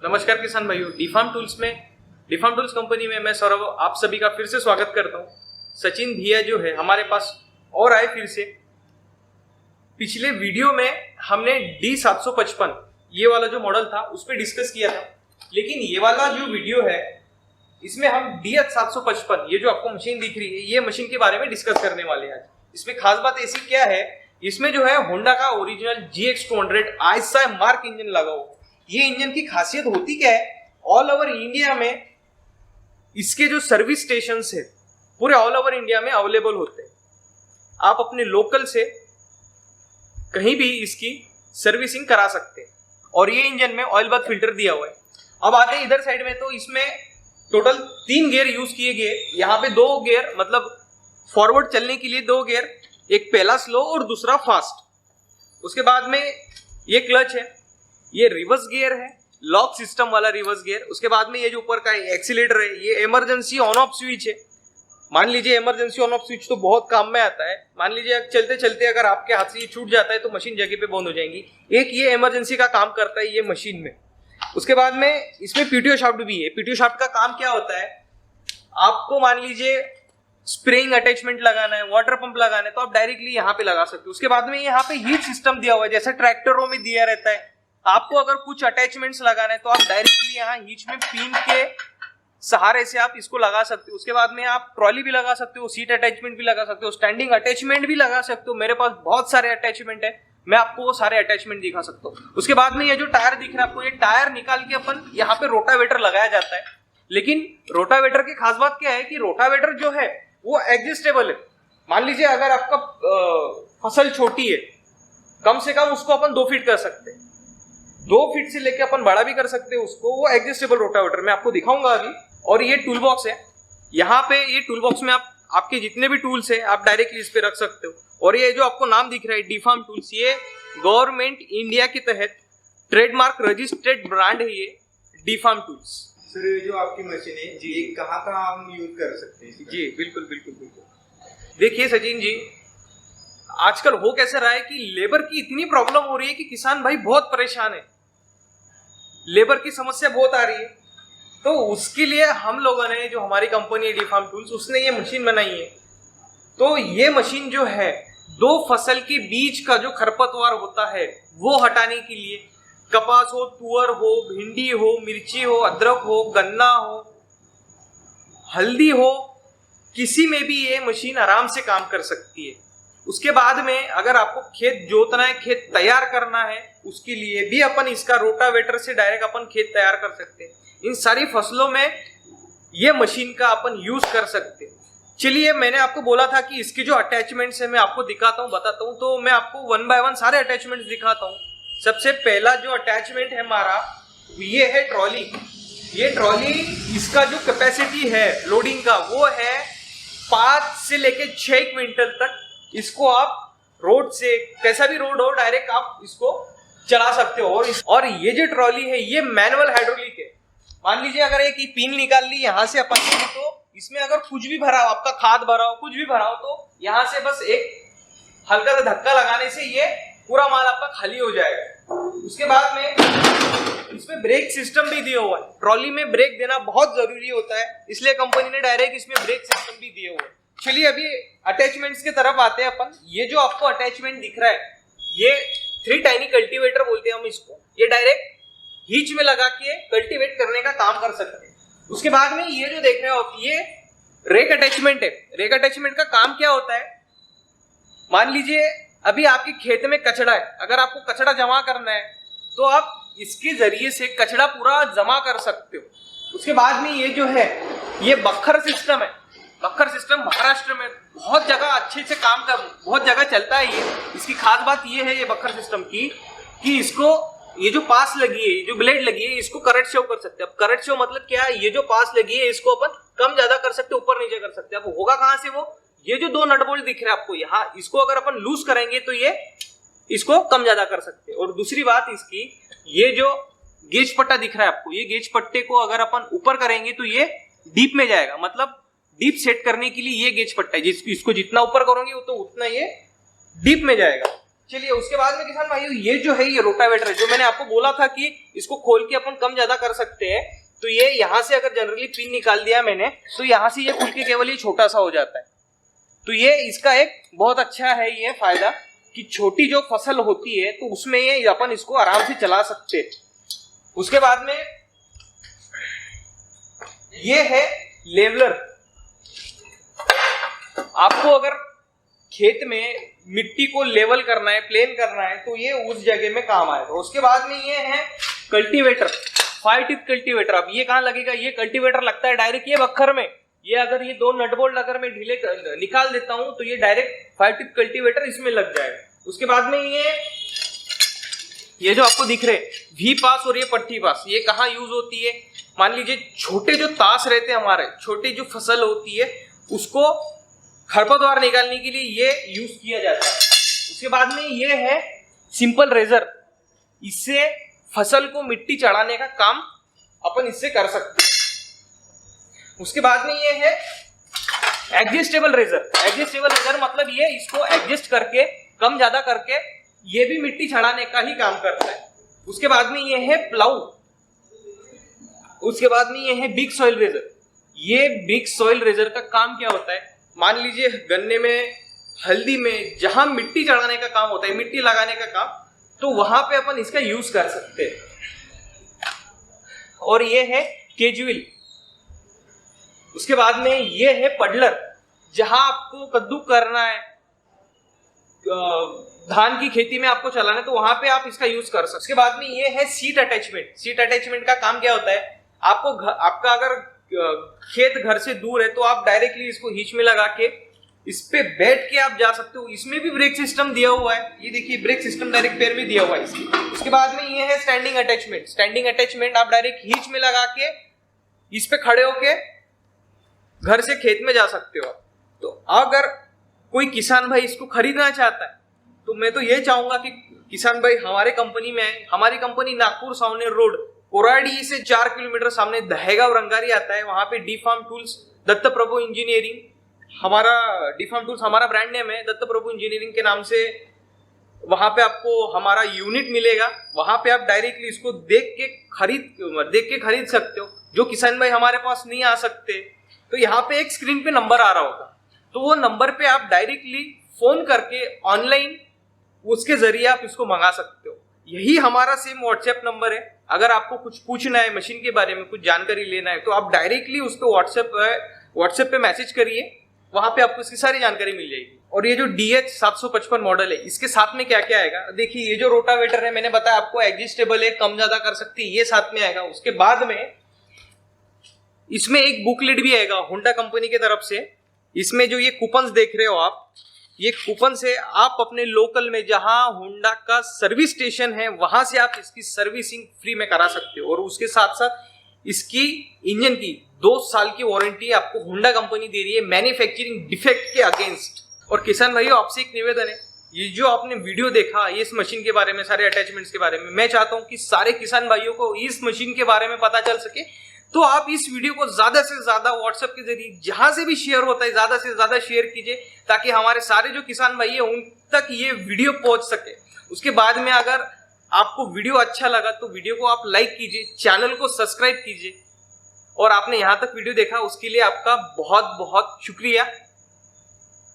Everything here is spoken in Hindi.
नमस्कार किसान भाइयों, डीफार्म टूल्स कंपनी में मैं सौरभ आप सभी का फिर से स्वागत करता हूं। सचिन भैया जो है हमारे पास और आए फिर से। पिछले वीडियो में हमने D755 ये वाला जो मॉडल था उस पर डिस्कस किया था, लेकिन ये वाला जो वीडियो है इसमें हम DH755 ये जो आपको मशीन दिख रही है ये मशीन के बारे में डिस्कस करने वाले हैं। इसमें खास बात ऐसी क्या है, इसमें जो है होंडा का original GX200 ISI mark engine लगा हुआ। ये इंजन की खासियत होती क्या है, ऑल ओवर इंडिया में इसके जो सर्विस स्टेशंस है पूरे ऑल ओवर इंडिया में अवेलेबल होते हैं। आप अपने लोकल से कहीं भी इसकी सर्विसिंग करा सकते हैं। और ये इंजन में ऑयल बाथ फिल्टर दिया हुआ है। अब आते हैं इधर साइड में, तो इसमें टोटल 3 गियर यूज किए गए। यहाँ पे 2 गियर मतलब फॉरवर्ड चलने के लिए 2 गियर, एक पहला स्लो और दूसरा फास्ट। उसके बाद में ये क्लच है, ये रिवर्स गियर है, लॉक सिस्टम वाला रिवर्स गियर। उसके बाद में ये जो ऊपर का एक्सीलेटर है ये इमरजेंसी ऑन ऑफ स्विच है। मान लीजिए इमरजेंसी ऑन ऑफ स्विच तो बहुत काम में आता है। मान लीजिए चलते चलते अगर आपके हाथ से ये छूट जाता है तो मशीन जगह पे बंद हो जाएंगी। एक ये इमरजेंसी का काम करता है ये मशीन में। उसके बाद में इसमें पीटीओ शाफ्ट भी है। पीटीओ शाफ्ट का काम क्या होता है, आपको मान लीजिए स्प्रेइंग अटैचमेंट लगाना है, वाटर पंप लगाना है तो आप डायरेक्टली यहाँ पे लगा सकते हो। उसके बाद में यहाँ पे हीट सिस्टम दिया हुआ है, जैसे ट्रैक्टरों में दिया रहता है। आपको अगर कुछ अटैचमेंट्स लगाना है तो आप डायरेक्टली यहाँ हीच में पिन के सहारे से आप इसको लगा सकते हो। उसके बाद में आप ट्रॉली भी लगा सकते हो, सीट अटैचमेंट भी लगा सकते हो, स्टैंडिंग अटैचमेंट भी लगा सकते हो। मेरे पास बहुत सारे अटैचमेंट है, मैं आपको वो सारे अटैचमेंट दिखा सकता हूँ। उसके बाद में ये जो टायर दिख रहा है आपको, ये टायर निकाल के अपन यहाँ पे रोटावेटर लगाया जाता है। लेकिन रोटावेटर की खास बात क्या है कि रोटावेटर जो है वो एडजस्टेबल है। मान लीजिए अगर आपका फसल छोटी है, कम से कम उसको अपन 2 फीट कर सकते हैं, 2 फीट से लेके अपन बड़ा भी कर सकते हैं उसको, वो एडजस्टेबल रोटावेटर मैं आपको दिखाऊंगा अभी। और ये टूल बॉक्स है, यहाँ पे ये टूल बॉक्स में आपके जितने भी टूल्स है आप डायरेक्टली इस पे रख सकते हो। और ये जो आपको नाम दिख रहा है डीफार्म टूल्स, ये गवर्नमेंट इंडिया के तहत ट्रेडमार्क रजिस्टर्ड ब्रांड है ये डीफार्म टूल्स। सर ये जो आपकी मशीन है जी, कहाँ हम यूज कर सकते हैं? जी बिल्कुल। देखिए सचिन जी, आजकल हो कैसे रहा है कि लेबर की इतनी प्रॉब्लम हो रही है कि किसान भाई बहुत परेशान है। लेबर की समस्या बहुत आ रही है, तो उसके लिए हम लोगों ने, जो हमारी कंपनी है डीफार्म टूल्स, उसने ये मशीन बनाई है। तो ये मशीन जो है 2 फसल के बीच का जो खरपतवार होता है वो हटाने के लिए, कपास हो, तुअर हो, भिंडी हो, मिर्ची हो, अदरक हो, गन्ना हो, हल्दी हो, किसी में भी ये मशीन आराम से काम कर सकती है। उसके बाद में अगर आपको खेत जोतना है, खेत तैयार करना है, उसके लिए भी अपन इसका रोटावेटर से डायरेक्ट अपन खेत तैयार कर सकते हैं। इन सारी फसलों में ये मशीन का अपन यूज कर सकते हैं। चलिए, मैंने आपको बोला था कि इसके जो अटैचमेंट्स है मैं आपको दिखाता हूँ, बताता हूँ, तो मैं आपको 1 बाय 1 सारे अटैचमेंट्स दिखाता हूँ। सबसे पहला जो अटैचमेंट है हमारा ये है ट्रॉली। ये ट्रॉली, इसका जो कैपेसिटी है लोडिंग का वो है 5 से लेके 6 क्विंटल तक। इसको आप रोड से, कैसा भी रोड हो, डायरेक्ट आप इसको चला सकते हो। और ये जो ट्रॉली है ये मैनुअल हाइड्रोलिक है। मान लीजिए अगर एक पिन निकाल ली यहाँ से अपन, तो इसमें अगर कुछ भी भरा हो, आपका खाद भरा हो, कुछ भी भरा हो, तो यहाँ से बस एक हल्का सा धक्का लगाने से ये पूरा माल आपका खाली हो जाएगा। उसके बाद में इसमें ब्रेक सिस्टम भी दिया हुआ है। ट्रॉली में ब्रेक देना बहुत जरूरी होता है, इसलिए कंपनी ने डायरेक्ट इसमें ब्रेक सिस्टम भी दिए हुए हैं। चलिए अभी अटैचमेंट्स की तरफ आते हैं अपन। ये जो आपको अटैचमेंट दिख रहा है ये 3 टाइनी कल्टीवेटर बोलते हैं हम इसको। ये डायरेक्ट हीच में लगा के कल्टीवेट करने का काम कर सकते हैं। उसके बाद में ये जो देख रहे हो आप, ये रेक अटैचमेंट है। रेक अटैचमेंट का काम क्या होता है, मान लीजिए अभी आपके खेत में कचड़ा है, अगर आपको कचड़ा जमा करना है तो आप इसके जरिए से कचड़ा पूरा जमा कर सकते हो। उसके बाद में ये जो है ये बखर सिस्टम है। बखर सिस्टम महाराष्ट्र में बहुत जगह अच्छे से काम कर, बहुत जगह चलता है ये। इसकी खास बात ये है ये बखर सिस्टम की कि इसको, ये जो पास लगी है, जो ब्लेड लगी है, इसको करंट शो कर सकते हैं। अब करंट शो मतलब क्या है, ये जो पास लगी है इसको अपन कम ज्यादा कर सकते हैं, ऊपर नीचे कर सकते हैं। अब होगा कहां से वो, ये जो 2 नट बोल्ट दिख रहे हैं आपको यहाँ, इसको अगर अपन लूज करेंगे तो ये इसको कम ज्यादा कर सकते हैं। और दूसरी बात इसकी, ये जो गेज पट्टा दिख रहा है आपको, ये गेज पट्टे को अगर अपन ऊपर करेंगे तो ये डीप में जाएगा। मतलब डीप सेट करने के लिए ये गेज पट्टा है, इसको जितना ऊपर करोगे तो उतना ये डीप में जाएगा। चलिए उसके बाद में किसान भाइयों ये जो है ये रोटावेटर है, जो मैंने आपको बोला था कि इसको खोल के अपन कम ज्यादा कर सकते हैं। तो ये यहाँ से अगर जनरली पिन निकाल दिया मैंने तो यहाँ से ये खुल के केवल ये छोटा सा हो जाता है। तो ये इसका एक बहुत अच्छा है ये फायदा कि छोटी जो फसल होती है तो उसमें ये अपन इसको आराम से चला सकते हैं। उसके बाद में ये है लेवलर। आपको अगर खेत में मिट्टी को लेवल करना है, प्लेन करना है, तो ये उस जगह में काम आएगा। उसके बाद में ये है कल्टीवेटर, 5 टीथ कल्टीवेटर। अब ये कहाँ लगेगा? ये कल्टीवेटर लगता है डायरेक्ट ये बखर में। ये अगर ये 2 नट बोल्ट अगर मैं ढीले निकाल देता हूं तो ये डायरेक्ट 5 टीथ कल्टीवेटर इसमें लग जाएगा। उसके बाद में ये जो आपको दिख रहे वी पास और ये पट्टी पास, ये कहाँ यूज होती है? मान लीजिए छोटे जो तास रहते हैं हमारे, छोटी जो फसल होती है उसको खरपतवार निकालने के लिए ये यूज किया जाता है। उसके बाद में ये है सिंपल रेजर। इससे फसल को मिट्टी चढ़ाने का काम अपन इससे कर सकते हैं। उसके बाद में ये है एडजस्टेबल रेजर। एडजस्टेबल रेजर मतलब ये इसको एडजस्ट करके कम ज्यादा करके ये भी मिट्टी चढ़ाने का ही काम करता है। उसके बाद में ये है प्लाऊ। उसके बाद में ये है बिग सॉइल रेजर। ये बिग सॉइल रेजर का काम क्या होता है? मान लीजिए गन्ने में, हल्दी में जहां मिट्टी चढ़ाने का काम होता है, मिट्टी लगाने का काम, तो वहां पे अपन इसका यूज कर सकते हैं। और ये है केजुअल। उसके बाद में ये है पडलर। जहां आपको कद्दू करना है, धान की खेती में आपको चलाना है, तो वहां पे आप इसका यूज कर सकते। उसके बाद में ये है सीट अटैचमेंट। सीट अटैचमेंट का काम क्या होता है? आपका अगर खेत घर से दूर है तो आप डायरेक्टली इसको हिच में लगा के इस पे बैठ के आप जा सकते हो। इसमें भी ब्रेक सिस्टम दिया हुआ है, ये देखिए ब्रेक सिस्टम डायरेक्ट पैर में दिया हुआ है इसकी। उसके बाद में ये है स्टैंडिंग अटैचमेंट। स्टैंडिंग अटैचमेंट आप डायरेक्ट हिच में लगा के इस पे खड़े होके घर से खेत में जा सकते हो। तो अगर कोई किसान भाई इसको खरीदना चाहता है तो मैं तो ये चाहूंगा कि किसान भाई हमारे कंपनी में आए। हमारी कंपनी नागपुर सावनेर रोड, कोराडी से 4 किलोमीटर सामने दहेगांव रंगारी आता है। वहां पे डी फार्म टूल्स, दत्त प्रभु इंजीनियरिंग, हमारा डी फार्म टूल्स हमारा ब्रांड नेम है, दत्त प्रभु इंजीनियरिंग के नाम से। वहां पे आपको हमारा यूनिट मिलेगा। वहां पे आप डायरेक्टली इसको देख के खरीद सकते हो। जो किसान भाई हमारे पास नहीं आ सकते तो यहाँ पे एक स्क्रीन पे नंबर आ रहा होगा, तो वो नंबर पे आप डायरेक्टली फोन करके ऑनलाइन उसके जरिए आप इसको मंगा सकते हो। यही हमारा सेम व्हाट्सएप नंबर है। अगर आपको कुछ पूछना है मशीन के बारे में, कुछ जानकारी लेना है, तो आप डायरेक्टली उसको व्हाट्सएप पे मैसेज करिए, वहां पे आपको इसकी सारी जानकारी मिल जाएगी। और ये जो DH 755 मॉडल है, इसके साथ में क्या क्या आएगा देखिए। ये जो रोटावेटर है मैंने बताया आपको एडजस्टेबल है, कम ज्यादा कर सकती है, ये साथ में आएगा। उसके बाद में इसमें एक बुकलेट भी आएगा होंडा कंपनी की तरफ से। इसमें जो ये कूपन्स देख रहे हो आप, ये कूपन से आप अपने लोकल में जहां होंडा का सर्विस स्टेशन है वहां से आप इसकी सर्विसिंग फ्री में करा सकते हो। और उसके साथ साथ इसकी इंजन की 2 साल की वारंटी आपको होंडा कंपनी दे रही है मैन्युफैक्चरिंग डिफेक्ट के अगेंस्ट। और किसान भाइयों आपसे एक निवेदन है, ये जो आपने वीडियो देखा ये इस मशीन के बारे में, सारे अटैचमेंट्स के बारे में, मैं चाहता हूं कि सारे किसान भाइयों को इस मशीन के बारे में पता चल सके। तो आप इस वीडियो को ज्यादा से ज्यादा व्हाट्सएप के जरिए जहां से भी शेयर होता है ज्यादा से ज्यादा शेयर कीजिए, ताकि हमारे सारे जो किसान भाई है उन तक ये वीडियो पहुंच सके। उसके बाद में अगर आपको वीडियो अच्छा लगा तो वीडियो को आप लाइक कीजिए, चैनल को सब्सक्राइब कीजिए। और आपने यहां तक वीडियो देखा उसके लिए आपका बहुत बहुत शुक्रिया।